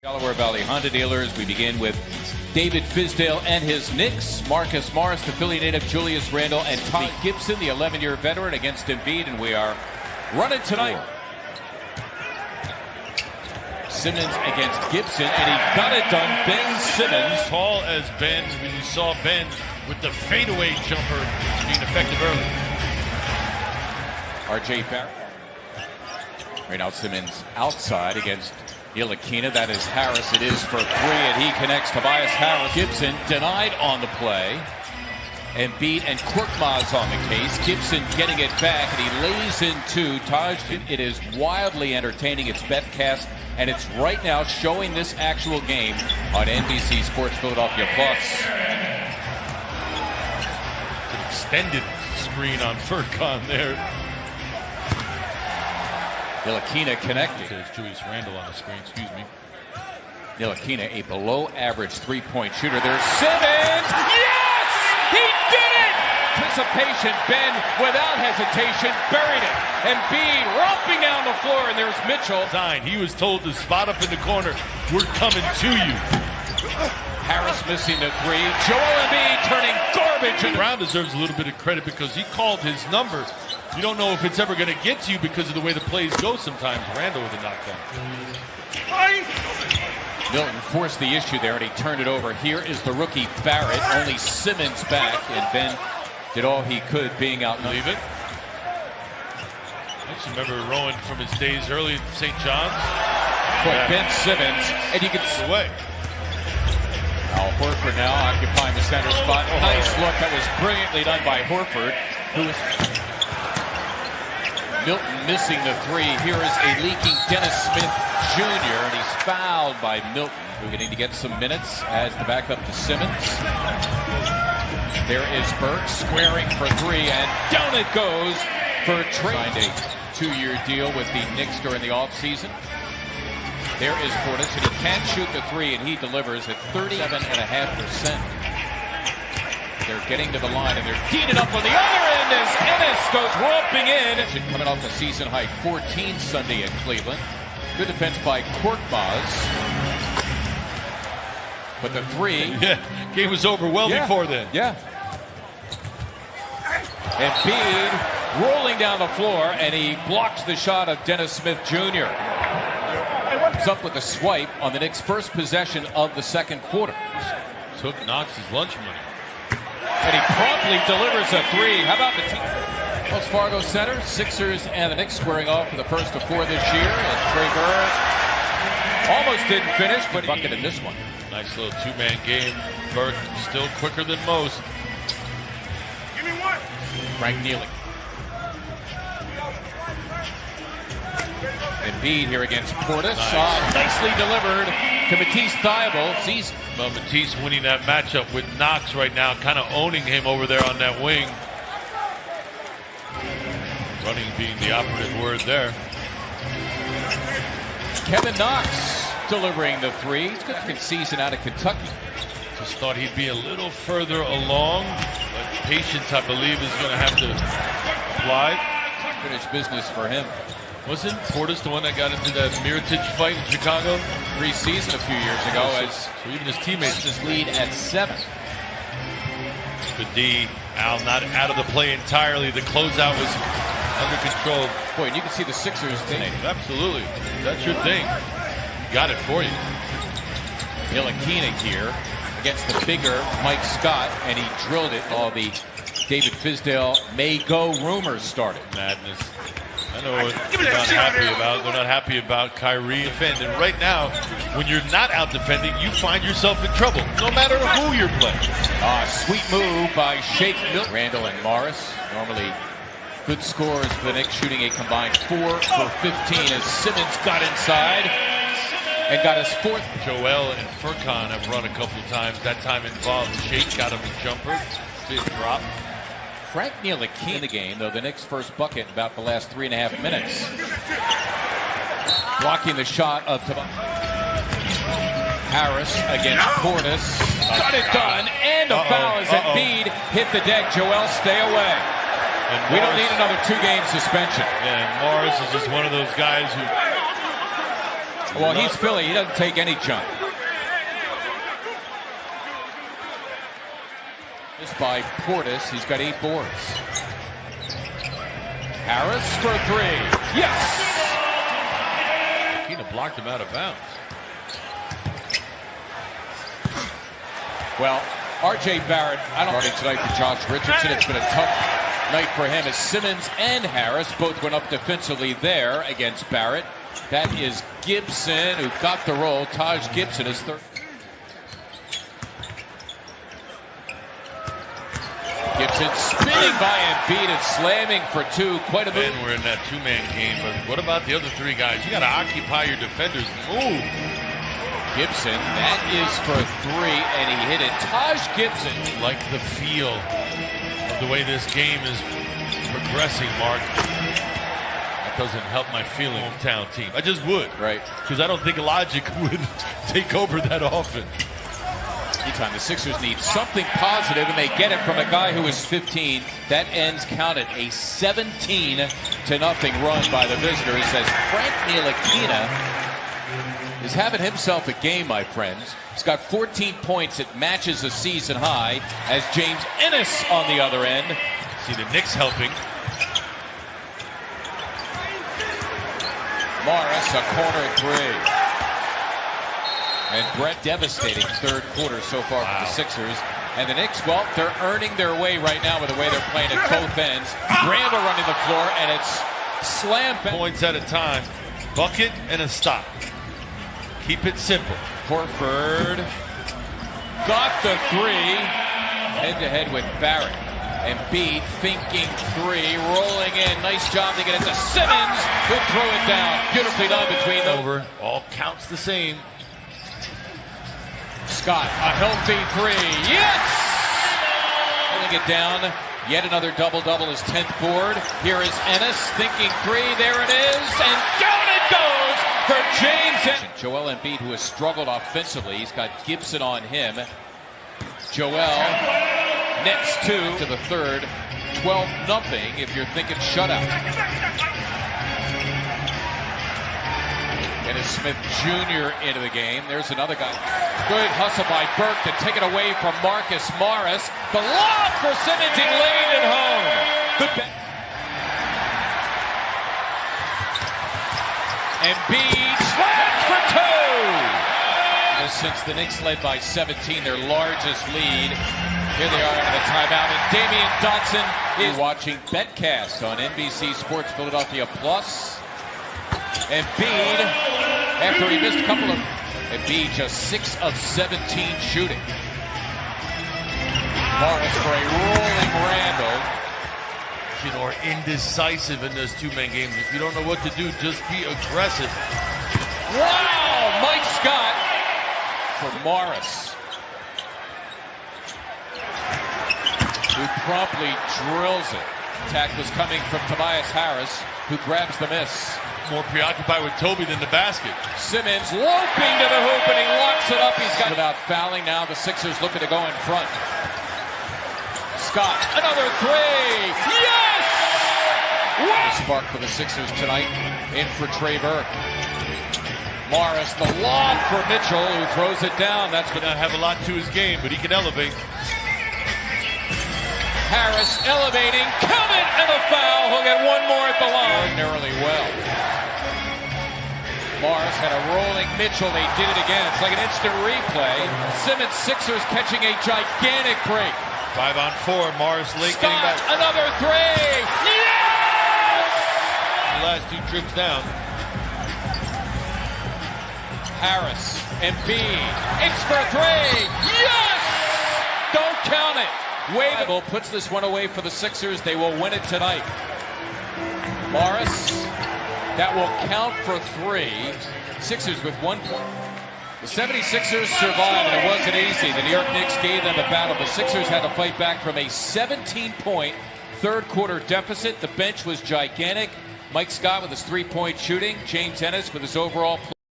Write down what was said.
Delaware Valley Honda dealers. We begin with David Fizdale and his Knicks. Marcus Morris, the Philly native, Julius Randle, and Todd Gibson, the 11-year veteran, against Embiid, and we are running tonight. Simmons against Gibson, and he got it done. Ben Simmons. Tall as Ben, we saw Ben with the fadeaway jumper being effective early. R.J. Barrett. Right now Simmons outside against Ntilikina. That is Harris. It is for three, and he connects. Tobias Harris. Gibson denied on the play. Embiid and Korkmaz on the case. Gibson getting it back, and he lays in two. It is wildly entertaining. It's betcast, and it's right now showing this actual game on NBC Sports Philadelphia Plus. An extended screen on Furkan there. Ntilikina connecting. There's Julius Randle on the screen, excuse me. Ntilikina, a below-average three-point shooter. There's Simmons! Yes! He did it! Anticipation, Ben, without hesitation, buried it. Embiid romping down the floor, and there's Mitchell. He was told to spot up in the corner. We're coming to you. Harris missing the three. Joel Embiid turning garbage. Brown deserves a little bit of credit because he called his number. You don't know if it's ever going to get to you because of the way the plays go sometimes. Randle with a knockdown. Milton forced the issue there, and he turned it over. Here is the rookie Barrett. Only Simmons back, and Ben did all he could being outnumbered. Leave it. I just remember Rowan from his days early at St. John's. Yeah. Ben Simmons, and you can see away. Al Horford now occupying the center spot. Nice look. That was brilliantly done by Horford, who is Milton missing the three. Here is a leaking Dennis Smith Jr., and he's fouled by Milton, who getting to get some minutes as the backup to Simmons. There is Burke squaring for three, and down it goes for Trey. Signed a 2-year deal with the Knicks during the offseason. There is Portis, and he can shoot the three, and he delivers at 37.5%. They're getting to the line, and they're teeing it up on the other end as Ennis goes romping in. Coming off a season-high 14 Sunday at Cleveland. Good defense by Korkmaz. But the three... Yeah, game was over well before then. Yeah. Embiid rolling down the floor, and he blocks the shot of Dennis Smith Jr. He's up with a swipe on the Knicks' first possession of the second quarter. Took Knox's lunch money. And he promptly delivers a three. How about the team? Wells Fargo Center, Sixers and the Knicks squaring off for the first of four this year. And Trey Burke almost didn't finish, but bucket in this one. Nice little two-man game. Burke still quicker than most. Give me one. Frank Neely. Embiid here against Portis. Nice. Nicely delivered to Matisse Thybulle. Well, Matisse winning that matchup with Knox right now, kind of owning him over there on that wing. Running being the operative word there. Kevin Knox delivering the three. He's got a good season out of Kentucky. Just thought he'd be a little further along, but patience, I believe, is going to have to apply. Finished business for him. Wasn't Portis the one that got into that Mirotic fight in Chicago? Preseason a few years ago, So even his teammates. his lead at 7. Good D. Al not out of the play entirely. The closeout was under control. Boy, and you can see the Sixers today. Absolutely. That's your thing. Got it for you. Ntilikina here against the bigger Mike Scott, and he drilled it. All the David Fizdale may go rumors started. Madness. I know what they're not happy about. They're not happy about Kyrie defending. Right now, when you're not out defending, you find yourself in trouble, no matter who you're playing. Sweet move by Shake Milton. Randle and Morris, normally good scores for the Knicks, shooting a combined 4 for 15 as Simmons got inside and got his fourth. Joel and Furkan have run a couple of times. That time involved Shake, got him a jumper. Fifth drop. Frank Ntilikina in the game, though the Knicks' first bucket in about the last 3.5 minutes. Blocking the shot of Harris against Portis. Got it done, and a foul as Embiid hit the deck. Joel, stay away. We don't need another 2-game suspension. Yeah, Morris is just one of those guys who Well, he's Philly. He doesn't take any junk. This by Portis. He's got 8 boards. Harris for 3. Yes! Keenan blocked him out of bounds. Well, R.J. Barrett, I don't think tonight for Josh Richardson. It's been a tough night for him as Simmons and Harris both went up defensively there against Barrett. That is Gibson who got the roll. Taj Gibson is third. Gibson spinning by Embiid and slamming for 2. Quite a move. And we're in that 2-man game, but what about the other 3 guys? You got to occupy your defenders. Move. Gibson, that is for 3, and he hit it. Taj Gibson. Like the feel of the way this game is progressing, Mark. That doesn't help my feeling. Hometown team. I just would. Right. Because I don't think logic would take over that often. Anytime the Sixers need something positive, and they get it from a guy who is 15. That ends, count it, a 17-0 run by the visitors as Frank Ntilikina is having himself a game, my friends. He's got 14 points. It matches a season high as James Ennis on the other end. See the Knicks helping. Morris, a corner 3. And Brett devastating third quarter so far for the Sixers. And the Knicks, well, they're earning their way right now with the way they're playing at both ends. Randall running the floor, and it's slam points at a time. Bucket and a stop. Keep it simple. Horford got the 3. Head-to-head with Barrett. Embiid thinking 3, rolling in. Nice job to get it to Simmons, who throw it down. Beautifully done between them. Over. All counts the same. Scott, a healthy 3. Yes! Pulling it down. Yet another double-double, his 10th board. Here is Ennis thinking 3. There it is. And down it goes for James Ennis. Joel Embiid, who has struggled offensively. He's got Gibson on him. Joel nets 2 to the third. 12-0 if you're thinking shutout. Dennis Smith Jr. into the game. There's another guy. Good hustle by Burke to take it away from Marcus Morris. The lob for Simmons. He laid it home. Embiid slams for 2. Since the Knicks led by 17, their largest lead. Here they are at a timeout. And Damian Dotson is watching Betcast on NBC Sports Philadelphia Plus. Embiid, after he missed a couple of... Embiid just 6 of 17 shooting. Morris for a rolling Randall. Or indecisive in those 2-man games. If you don't know what to do, just be aggressive. Wow! Mike Scott for Morris, who promptly drills it. Attack was coming from Tobias Harris, who grabs the miss. More preoccupied with Toby than the basket. Simmons loping to the hoop, and he locks it up. He's got without fouling. Now the Sixers looking to go in front. Scott, another 3. Yes! What? Spark for the Sixers tonight. In for Trey Burke. Morris, the lob for Mitchell, who throws it down. That's going to have a lot to his game, but he can elevate. Harris elevating, coming, and a foul. He'll get one more at the line. Ordinarily well. Morris had a rolling Mitchell. They did it again. It's like an instant replay. Simmons, Sixers catching a gigantic break. 5 on 4. Morris late Scott, getting back. Another 3. Yes! The last 2 trips down. Harris, Embiid, it's for 3. Yes! Don't count it. Wade puts this one away for the Sixers. They will win it tonight. Morris, that will count for 3. Sixers with 1 point. The 76ers survived, and it wasn't easy. The New York Knicks gave them a battle. The Sixers had to fight back from a 17-point third quarter deficit. The bench was gigantic. Mike Scott with his 3-point shooting. James Ennis with his overall play.